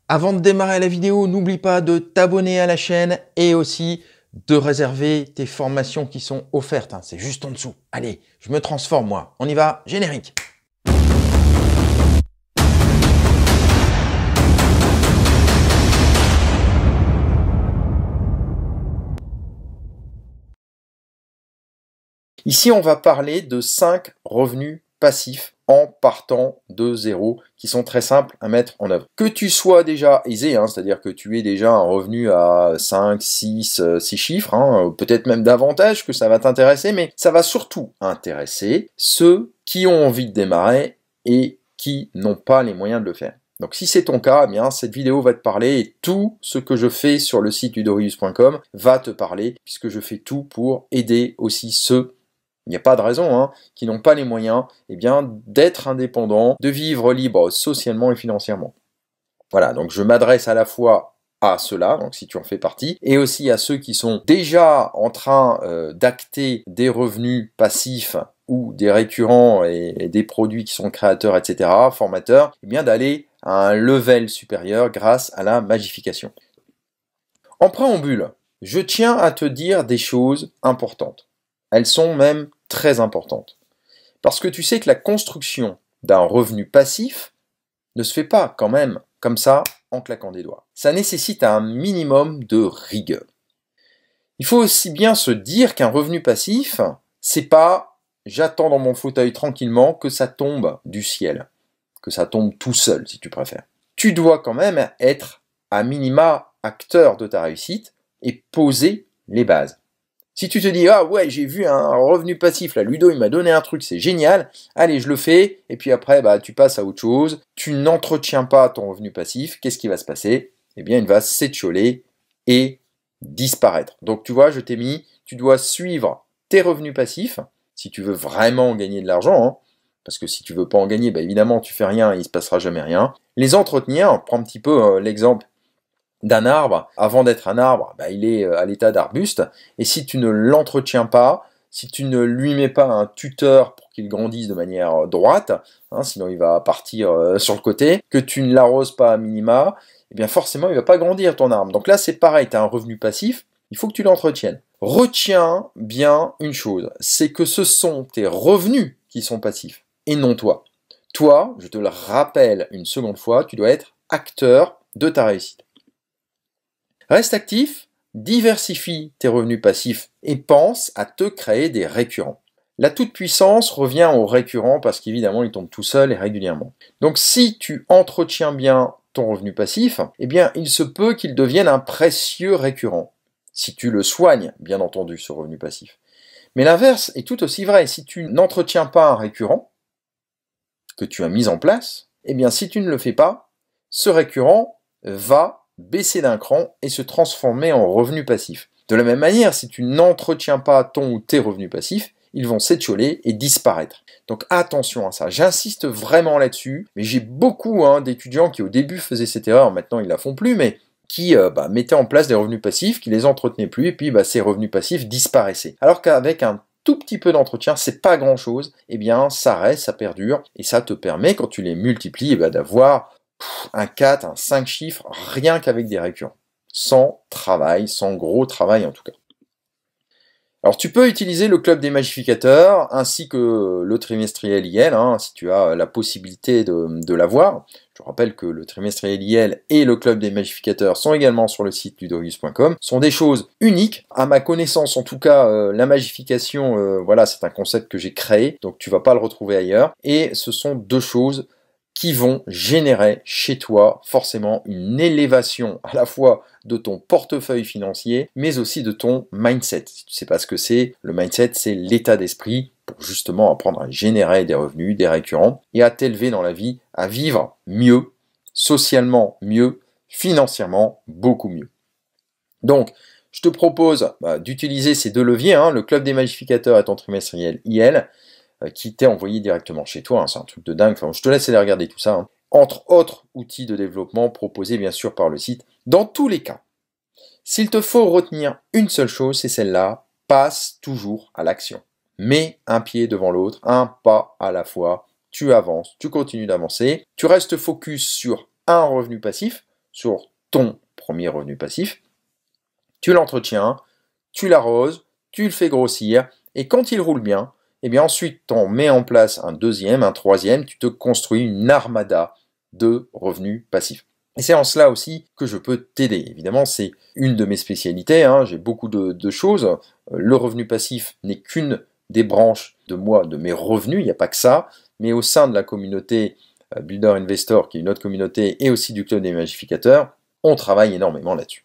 Avant de démarrer la vidéo, n'oublie pas de t'abonner à la chaîne et aussi de réserver tes formations qui sont offertes. C'est juste en dessous. Allez, je me transforme moi. On y va, générique. Ici, on va parler de 5 revenus passifs en partant de zéro, qui sont très simples à mettre en œuvre. Que tu sois déjà aisé, c'est-à-dire que tu aies déjà un revenu à 5, 6 chiffres, peut-être même davantage, que ça va t'intéresser, mais ça va surtout intéresser ceux qui ont envie de démarrer et qui n'ont pas les moyens de le faire. Donc si c'est ton cas, eh bien, cette vidéo va te parler et tout ce que je fais sur le site ludorius.com va te parler, puisque je fais tout pour aider aussi ceux, il n'y a pas de raison, qui n'ont pas les moyens d'être indépendants, de vivre libre socialement et financièrement. Voilà, donc je m'adresse à la fois à ceux-là, donc si tu en fais partie, et aussi à ceux qui sont déjà en train d'acter des revenus passifs ou des récurrents et des produits qui sont créateurs, etc., formateurs, d'aller à un level supérieur grâce à la magification. En préambule, je tiens à te dire des choses importantes. Elles sont même très importantes. Parce que tu sais que la construction d'un revenu passif ne se fait pas quand même comme ça en claquant des doigts. Ça nécessite un minimum de rigueur. Il faut aussi bien se dire qu'un revenu passif, c'est pas j'attends dans mon fauteuil tranquillement que ça tombe du ciel, que ça tombe tout seul si tu préfères. Tu dois quand même être à minima acteur de ta réussite et poser les bases. Si tu te dis, ah ouais, j'ai vu un revenu passif, là, Ludo, il m'a donné un truc, c'est génial, allez, je le fais, et puis après, tu passes à autre chose, tu n'entretiens pas ton revenu passif, qu'est-ce qui va se passer? Eh bien, il va s'étioler et disparaître. Donc, tu vois, je t'ai mis, tu dois suivre tes revenus passifs, si tu veux vraiment gagner de l'argent, parce que si tu veux pas en gagner, évidemment, tu fais rien, il se passera jamais rien. Les entretenir, prends un petit peu l'exemple d'un arbre, avant d'être un arbre, il est à l'état d'arbuste, et si tu ne l'entretiens pas, si tu ne lui mets pas un tuteur pour qu'il grandisse de manière droite, sinon il va partir sur le côté, que tu ne l'arroses pas à minima, eh bien forcément il va pas grandir ton arbre. Donc là c'est pareil, tu as un revenu passif, il faut que tu l'entretiennes. Retiens bien une chose, c'est que ce sont tes revenus qui sont passifs, et non toi. Toi, je te le rappelle une seconde fois, tu dois être acteur de ta réussite. Reste actif, diversifie tes revenus passifs et pense à te créer des récurrents. La toute-puissance revient aux récurrents parce qu'évidemment, ils tombent tout seuls et régulièrement. Donc si tu entretiens bien ton revenu passif, il se peut qu'il devienne un précieux récurrent. Si tu le soignes, bien entendu, ce revenu passif. Mais l'inverse est tout aussi vrai. Si tu n'entretiens pas un récurrent que tu as mis en place, si tu ne le fais pas, ce récurrent va baisser d'un cran et se transformer en revenu passif. De la même manière, si tu n'entretiens pas ton ou tes revenus passifs, ils vont s'étioler et disparaître. Donc attention à ça, j'insiste vraiment là-dessus, mais j'ai beaucoup d'étudiants qui au début faisaient cette erreur, maintenant ils la font plus, mais qui mettaient en place des revenus passifs, qui les entretenaient plus, et puis ces revenus passifs disparaissaient. Alors qu'avec un tout petit peu d'entretien, c'est pas grand chose, ça reste, ça perdure, et ça te permet, quand tu les multiplies, d'avoir un 4, un 5 chiffres, rien qu'avec des récurrents. Sans travail, sans gros travail en tout cas. Alors tu peux utiliser le club des magificateurs ainsi que le trimestriel IL, si tu as la possibilité de l'avoir. Je rappelle que le trimestriel IL et le club des magificateurs sont également sur le site ludorius.com. Ce sont des choses uniques. À ma connaissance, en tout cas, la magification, c'est un concept que j'ai créé, donc tu ne vas pas le retrouver ailleurs. Et ce sont deux choses qui vont générer chez toi forcément une élévation à la fois de ton portefeuille financier, mais aussi de ton mindset. Si tu ne sais pas ce que c'est, le mindset, c'est l'état d'esprit pour justement apprendre à générer des revenus, des récurrents, et à t'élever dans la vie, à vivre mieux, socialement mieux, financièrement beaucoup mieux. Donc, je te propose d'utiliser ces deux leviers, le club des magificateurs et ton trimestriel IL, qui t'est envoyé directement chez toi, c'est un truc de dingue, je te laisse aller regarder tout ça, entre autres outils de développement proposés bien sûr par le site. Dans tous les cas, s'il te faut retenir une seule chose, c'est celle-là, passe toujours à l'action. Mets un pied devant l'autre, un pas à la fois, tu avances, tu continues d'avancer, tu restes focus sur un revenu passif, sur ton premier revenu passif, tu l'entretiens, tu l'arroses, tu le fais grossir, et quand il roule bien, et bien ensuite tu en mets en place un deuxième, un troisième, tu te construis une armada de revenus passifs. Et c'est en cela aussi que je peux t'aider. Évidemment, c'est une de mes spécialités, hein. J'ai beaucoup de choses. Le revenu passif n'est qu'une des branches de moi, de mes revenus, il n'y a pas que ça, mais au sein de la communauté Builder Investor, qui est une autre communauté, et aussi du Club des Magificateurs, on travaille énormément là-dessus.